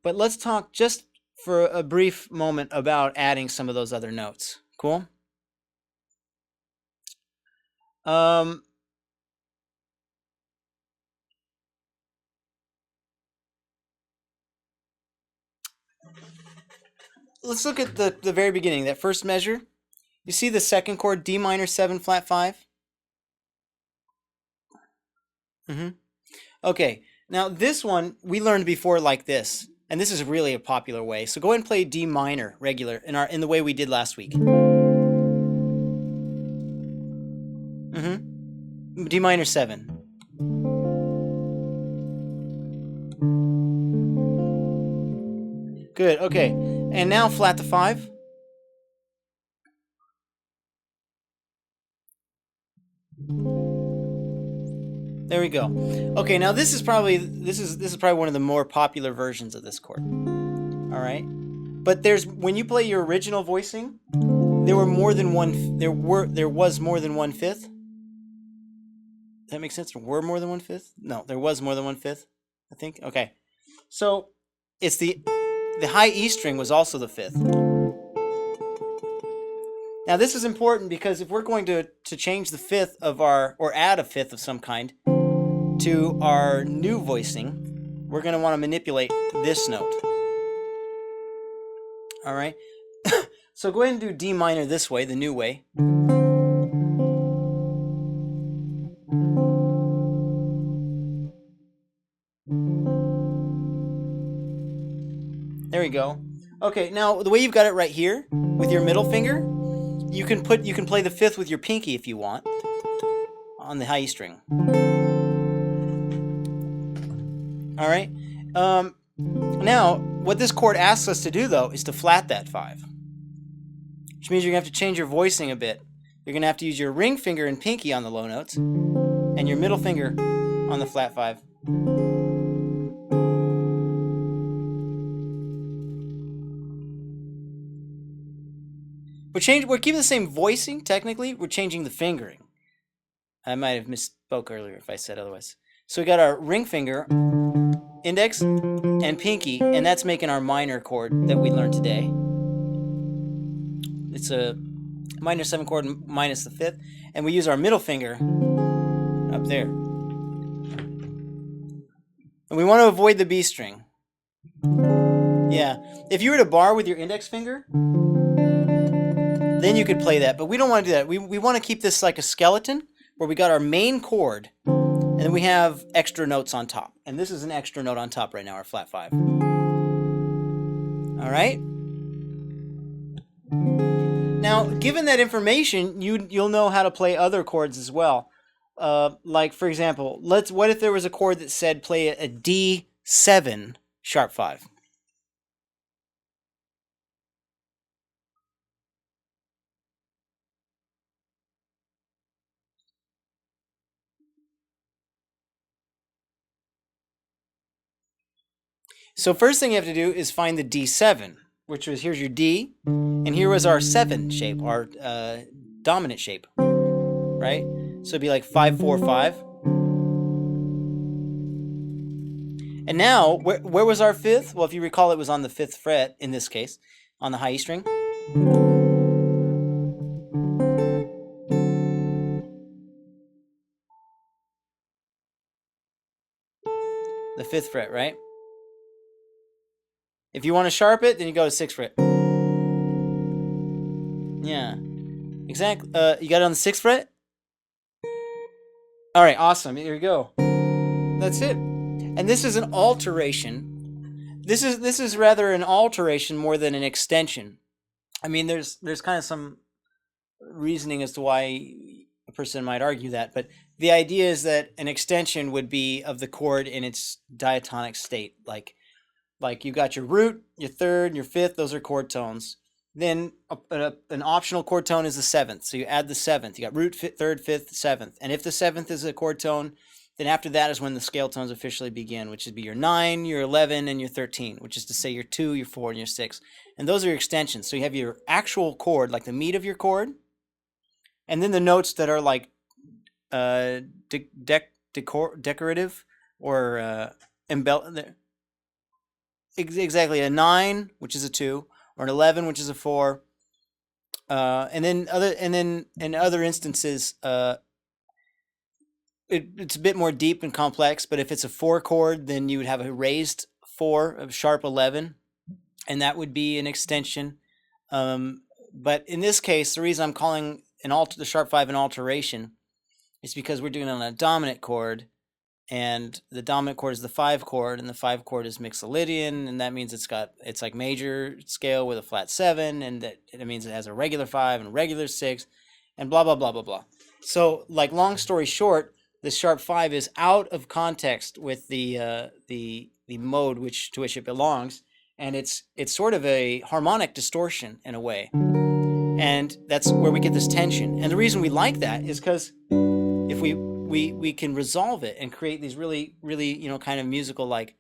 But let's talk just for a brief moment about adding some of those other notes. Cool? Um, let's look at the very beginning, that first measure. You see the second chord, D minor 7 flat 5? Mm-hmm. Okay, now this one we learned before like this, and this is really a popular way. So go ahead and play D minor regular in the way we did last week. Mm-hmm. D minor 7. Good, okay. And now flat to 5. There we go. Okay, now this is probably one of the more popular versions of this chord. All right, but when you play your original voicing, there was more than one fifth. Does that make sense? There were more than one fifth? No, there was more than one fifth, I think. Okay, so it's the high E string was also the fifth. Now this is important because if we're going to change the fifth of or add a fifth of some kind to our new voicing, we're going to want to manipulate this note. All right. So go ahead and do D minor this way, the new way. There we go. Okay, now the way you've got it right here with your middle finger, you can play the fifth with your pinky if you want on the high E string. All right. Now, what this chord asks us to do, though, is to flat that 5, which means you're going to have to change your voicing a bit. You're going to have to use your ring finger and pinky on the low notes and your middle finger on the flat 5. We're keeping the same voicing, technically. We're changing the fingering. I might have misspoke earlier if I said otherwise. So we got our ring finger, index, and pinky, and that's making our minor chord that we learned today. It's a minor 7 chord minus the fifth, and we use our middle finger up there. And we want to avoid the B string. Yeah, if you were to bar with your index finger, then you could play that, but we don't want to do that. We want to keep this like a skeleton, where we got our main chord, and then we have extra notes on top. And this is an extra note on top right now, our flat 5. All right? Now, given that information, you'll know how to play other chords as well. Like, for example, what if there was a chord that said play a D7 sharp 5? So first thing you have to do is find the D7, which was, here's your D, and here was our 7 shape, our dominant shape, right? So it'd be like 5, 4, 5. And now, where was our fifth? Well, if you recall, it was on the 5th fret, in this case, on the high E string. The 5th fret, right? If you want to sharp it, then you go to 6th fret. Yeah, exactly. You got it on the 6th fret? All right, awesome. Here we go. That's it. And this is an alteration. This is rather an alteration more than an extension. I mean, there's kind of some reasoning as to why a person might argue that, but the idea is that an extension would be of the chord in its diatonic state, like you got your root, your third, and your fifth. Those are chord tones. Then an optional chord tone is the 7th. So you add the 7th. You got root, third, fifth, 7th. And if the 7th is a chord tone, then after that is when the scale tones officially begin, which would be your 9, your 11, and your 13, which is to say your 2, your 4, and your 6. And those are your extensions. So you have your actual chord, like the meat of your chord, and then the notes that are like decorative or exactly a 9, which is a 2, or an 11, which is a 4. And then in other instances, it's a bit more deep and complex. But if it's a 4 chord, then you would have a raised 4 of sharp 11, and that would be an extension. But in this case, the reason I'm calling the sharp 5 an alteration is because we're doing it on a dominant chord, and the dominant chord is the 5 chord, and the 5 chord is mixolydian, and that means it's like major scale with a flat 7, and that it means it has a regular 5 and a regular 6, and blah blah blah blah blah. So, like, long story short, the sharp 5 is out of context with the mode to which it belongs, and it's sort of a harmonic distortion in a way, and that's where we get this tension. And the reason we like that is because if we can resolve it and create these really really kind of musical, like,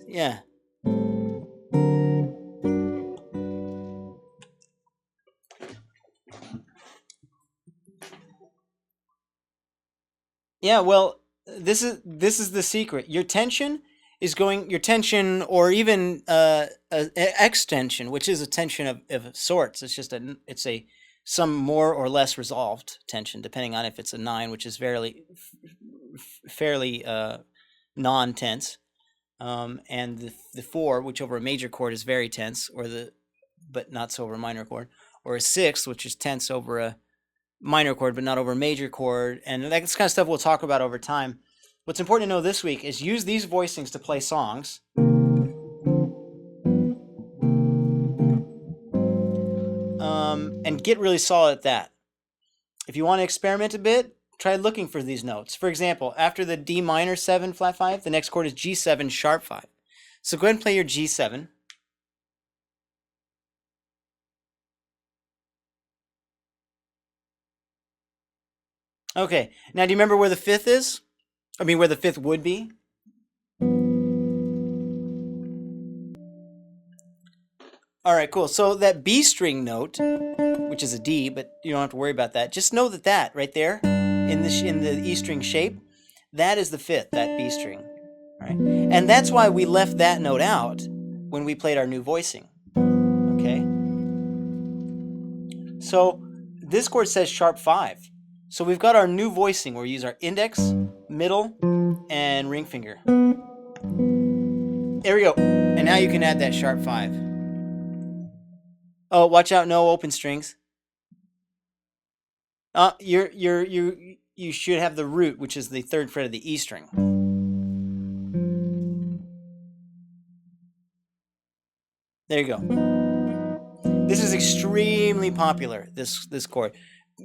yeah. Yeah, well, this is the secret. Your tension, or even extension, which is a tension of sorts. It's a some more or less resolved tension, depending on if it's a 9, which is fairly non-tense, and the 4, which over a major chord is very tense, but not so over a minor chord, or a 6, which is tense over a minor chord, but not over a major chord. And that's kind of stuff we'll talk about over time. What's important to know this week is use these voicings to play songs. And get really solid at that. If you want to experiment a bit, try looking for these notes. For example, after the D minor 7 flat 5, the next chord is G7 sharp 5. So go ahead and play your G7. Okay, now do you remember where the 5th is? I mean, where the 5th would be? All right, cool. So that B string note, which is a D, but you don't have to worry about that. Just know that right there in the E string shape, that is the 5th, that B string, right? And that's why we left that note out when we played our new voicing. Okay? So this chord says sharp 5. So we've got our new voicing where we use our index, middle, and ring finger. There we go. And now you can add that sharp 5. Oh, watch out, no open strings. You should have the root, which is the 3rd fret of the E string. There you go. This is extremely popular, this chord.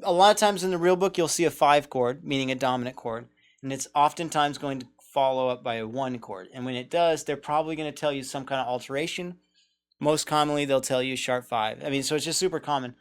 A lot of times in the real book, you'll see a 5 chord, meaning a dominant chord, and it's oftentimes going to follow up by a 1 chord. And when it does, they're probably going to tell you some kind of alteration. Most commonly, they'll tell you sharp 5. I mean, so it's just super common.